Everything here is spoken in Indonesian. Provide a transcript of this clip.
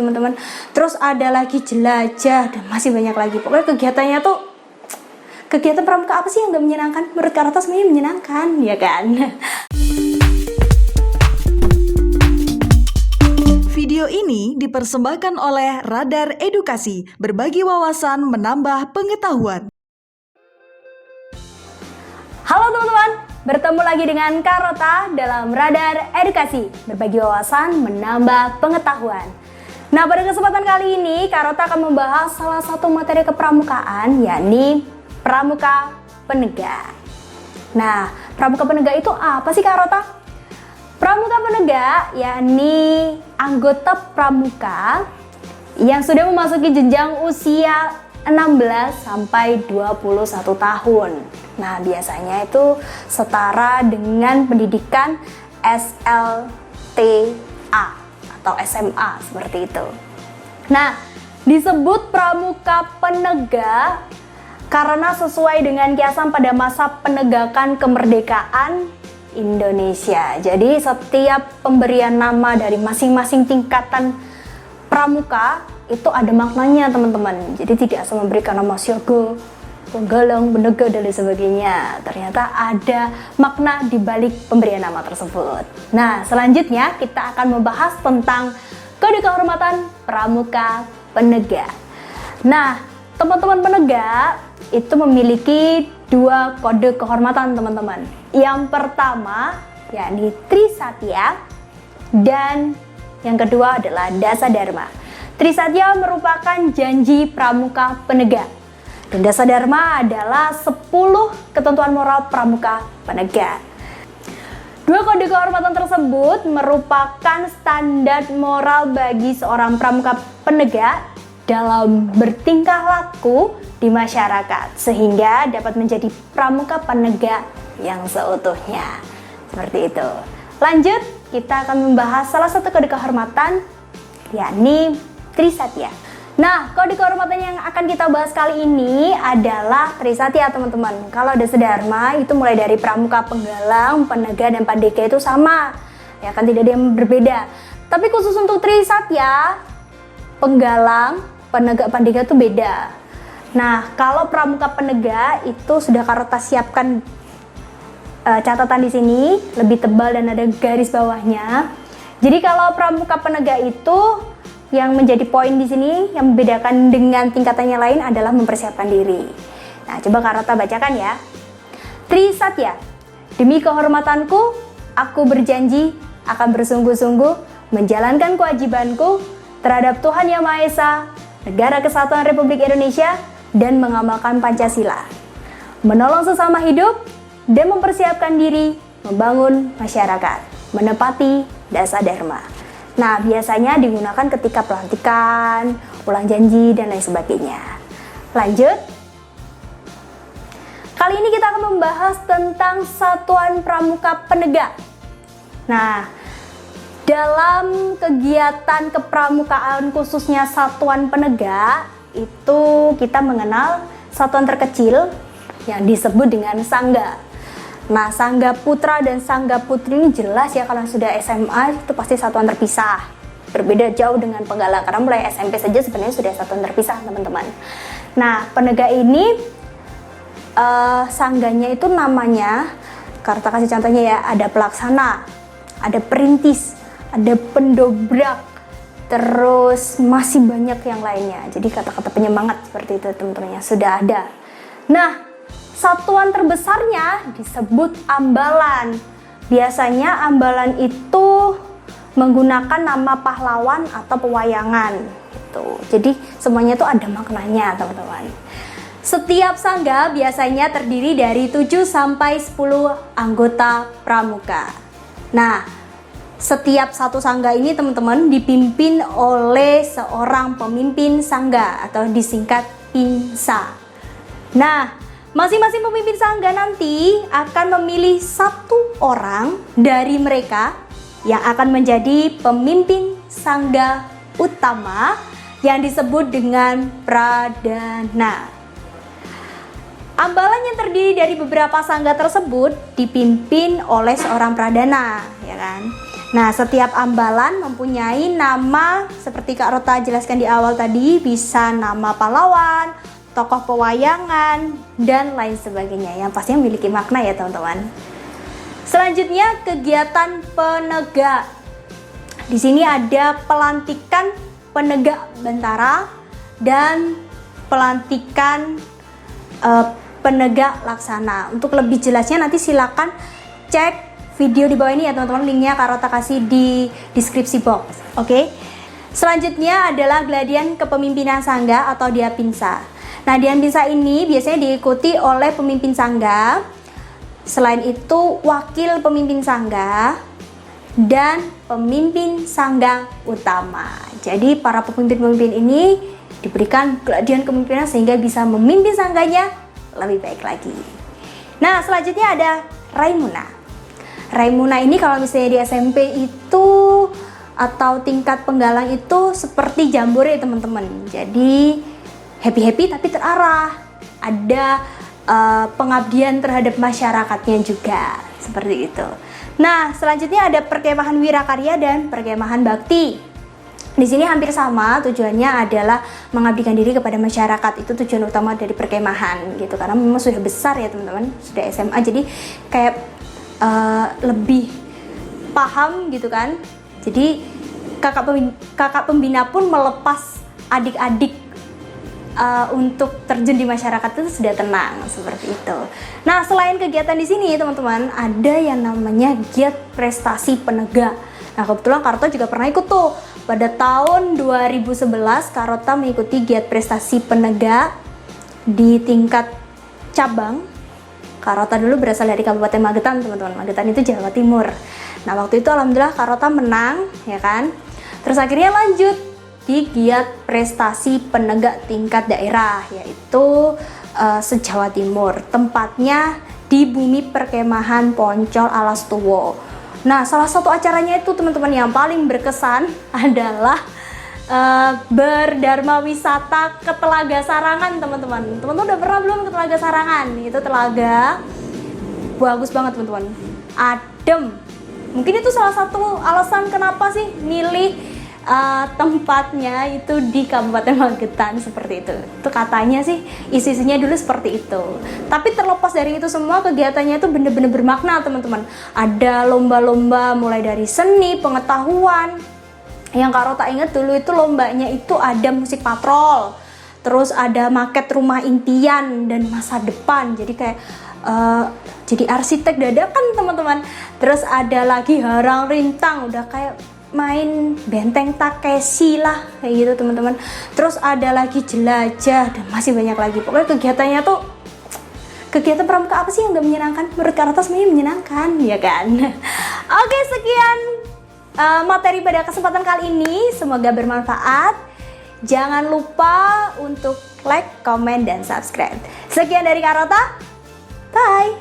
teman-teman. Terus ada lagi jelajah dan masih banyak lagi. Pokoknya kegiatannya tuh, kegiatan pramuka apa sih yang gak menyenangkan? Menurut Kak Rota semuanya menyenangkan, ya kan? Video ini dipersembahkan oleh Radar Edukasi, berbagi wawasan menambah pengetahuan. Halo teman-teman, bertemu lagi dengan Kak Rota dalam Radar Edukasi, berbagi wawasan menambah pengetahuan. Nah, pada kesempatan kali ini Kak Rota akan membahas salah satu materi kepramukaan, yakni pramuka penegak. Nah, pramuka penegak itu apa sih Kak Rota? Pramuka penegak yakni anggota pramuka yang sudah memasuki jenjang usia 16 sampai 21 tahun. Nah, biasanya itu setara dengan pendidikan SLTA atau SMA seperti itu. Nah, disebut pramuka penegak karena sesuai dengan kiasan pada masa penegakan kemerdekaan Indonesia. Jadi setiap pemberian nama dari masing-masing tingkatan pramuka itu ada maknanya teman-teman. Jadi tidak asal memberikan nama siaga, penggalang, penegak dan lain sebagainya. Ternyata ada makna di balik pemberian nama tersebut. Nah, selanjutnya kita akan membahas tentang kode kehormatan pramuka penegak. Nah, teman-teman penegak itu memiliki 2 kode kehormatan teman-teman. Yang pertama yakni Trisatya dan yang kedua adalah Dasa Dharma. Trisatya merupakan janji pramuka penegak dan Dasa Dharma adalah 10 ketentuan moral pramuka penegak. 2 kode kehormatan tersebut merupakan standar moral bagi seorang pramuka penegak dalam bertingkah laku di masyarakat sehingga dapat menjadi pramuka penegak yang seutuhnya. Seperti itu. Lanjut, kita akan membahas salah satu kode kehormatan yakni Trisatya. Nah, kode kehormatan yang akan kita bahas kali ini adalah Trisatya teman-teman. Kalau Dasa Dharma itu mulai dari pramuka penggalang, penegak dan pandega itu sama. Ya kan, tidak ada yang berbeda. Tapi khusus untuk Trisatya, penggalang, penegak, pandega itu beda. Nah, kalau pramuka penegak itu sudah Kak Rota siapkan catatan di sini, lebih tebal dan ada garis bawahnya. Jadi kalau pramuka penegak itu yang menjadi poin di sini yang membedakan dengan tingkatannya lain adalah mempersiapkan diri. Nah, coba Kak Rota bacakan ya. Trisatya, demi kehormatanku, aku berjanji akan bersungguh-sungguh menjalankan kewajibanku terhadap Tuhan Yang Maha Esa, Negara Kesatuan Republik Indonesia, dan mengamalkan Pancasila, menolong sesama hidup, dan mempersiapkan diri membangun masyarakat, menepati Dasa Dharma. Nah, biasanya digunakan ketika pelantikan, ulang janji, dan lain sebagainya. Lanjut. Kali ini kita akan membahas tentang Satuan Pramuka Penegak. Nah, dalam kegiatan kepramukaan khususnya Satuan Penegak, itu kita mengenal satuan terkecil yang disebut dengan Sangga. Nah, Sangga Putra dan Sangga Putri ini jelas ya, kalau sudah SMA itu pasti satuan terpisah. Berbeda jauh dengan penggalang, karena mulai SMP saja sebenarnya sudah satuan terpisah teman-teman. Nah, penegak ini sangganya itu namanya, Kak Rota kasih contohnya ya, ada pelaksana, ada perintis, ada pendobrak, terus masih banyak yang lainnya. Jadi kata-kata penyemangat seperti itu teman-teman ya, sudah ada. Nah, satuan terbesarnya disebut ambalan. Biasanya ambalan itu menggunakan nama pahlawan atau pewayangan gitu. Jadi semuanya itu ada maknanya teman-teman. Setiap sangga biasanya terdiri dari 7 sampai 10 anggota pramuka. Nah, setiap satu sangga ini teman-teman dipimpin oleh seorang pemimpin sangga atau disingkat Pinsa. Nah, masing-masing pemimpin sangga nanti akan memilih 1 orang dari mereka yang akan menjadi pemimpin sangga utama yang disebut dengan Pradana. Ambalan yang terdiri dari beberapa sangga tersebut dipimpin oleh seorang Pradana, ya kan? Nah, setiap ambalan mempunyai nama seperti Kak Rota jelaskan di awal tadi, bisa nama pahlawan, tokoh pewayangan, dan lain sebagainya yang pastinya memiliki makna ya teman-teman. Selanjutnya kegiatan penegak. Di sini ada pelantikan penegak bentara dan pelantikan penegak laksana. Untuk lebih jelasnya nanti silakan cek video di bawah ini ya teman-teman, linknya Kak Rota kasih di deskripsi box. Oke. Selanjutnya adalah gladian kepemimpinan sangga atau diapinsa. Nah, diapinsa ini biasanya diikuti oleh pemimpin sangga. Selain itu wakil pemimpin sangga dan pemimpin sangga utama. Jadi para pemimpin-pemimpin ini diberikan gladian kepemimpinan sehingga bisa memimpin sangganya lebih baik lagi. Nah, selanjutnya ada Raimuna. Raimuna ini kalau misalnya di SMP itu atau tingkat penggalang itu seperti jambore teman-teman. Jadi happy-happy tapi terarah. Ada pengabdian terhadap masyarakatnya juga seperti itu. Nah, selanjutnya ada perkemahan wirakarya dan perkemahan bakti. Di sini hampir sama, tujuannya adalah mengabdikan diri kepada masyarakat. Itu tujuan utama dari perkemahan gitu. Karena memang sudah besar ya teman-teman, sudah SMA, jadi kayak lebih paham gitu kan. Jadi kakak pembina pun melepas adik-adik untuk terjun di masyarakat itu sudah tenang seperti itu. Nah, selain kegiatan di sini teman-teman, ada yang namanya giat prestasi penegak. Nah, kebetulan Kak Rota juga pernah ikut tuh. Pada tahun 2011 Kak Rota mengikuti giat prestasi penegak di tingkat cabang. Kak Rota dulu berasal dari Kabupaten Magetan teman-teman. Magetan itu Jawa Timur. Nah, waktu itu alhamdulillah Kak Rota menang ya kan. Terus akhirnya lanjut di giat prestasi penegak tingkat daerah, yaitu se-Jawa Timur. Tempatnya di Bumi Perkemahan Poncol Alastuwo. Nah, salah satu acaranya itu teman-teman yang paling berkesan adalah berdharma wisata ke Telaga Sarangan teman-teman. Teman-teman udah pernah belum ke Telaga Sarangan? Itu telaga bagus banget teman-teman, adem. Mungkin itu salah satu alasan kenapa sih milih tempatnya itu di Kabupaten Magetan seperti itu. Itu katanya sih isi-isinya dulu seperti itu. Tapi terlepas dari itu semua, kegiatannya itu bener-bener bermakna teman-teman. Ada lomba-lomba mulai dari seni, pengetahuan. Yang Kak Rota ingat dulu itu lombanya itu ada musik patrol, terus ada maket rumah impian dan masa depan. Jadi kayak jadi arsitek dadakan teman-teman. Terus ada lagi harang rintang, udah kayak main benteng Takeshi lah kayak gitu teman-teman. Terus ada lagi jelajah dan masih banyak lagi. Pokoknya kegiatannya tuh kegiatan pramuka apa sih yang gak menyenangkan? Menurut Kak Rota sebenarnya menyenangkan ya kan. Oke, sekian materi pada kesempatan kali ini, semoga bermanfaat. Jangan lupa untuk like, komen, dan subscribe. Sekian dari Kak Rota, bye.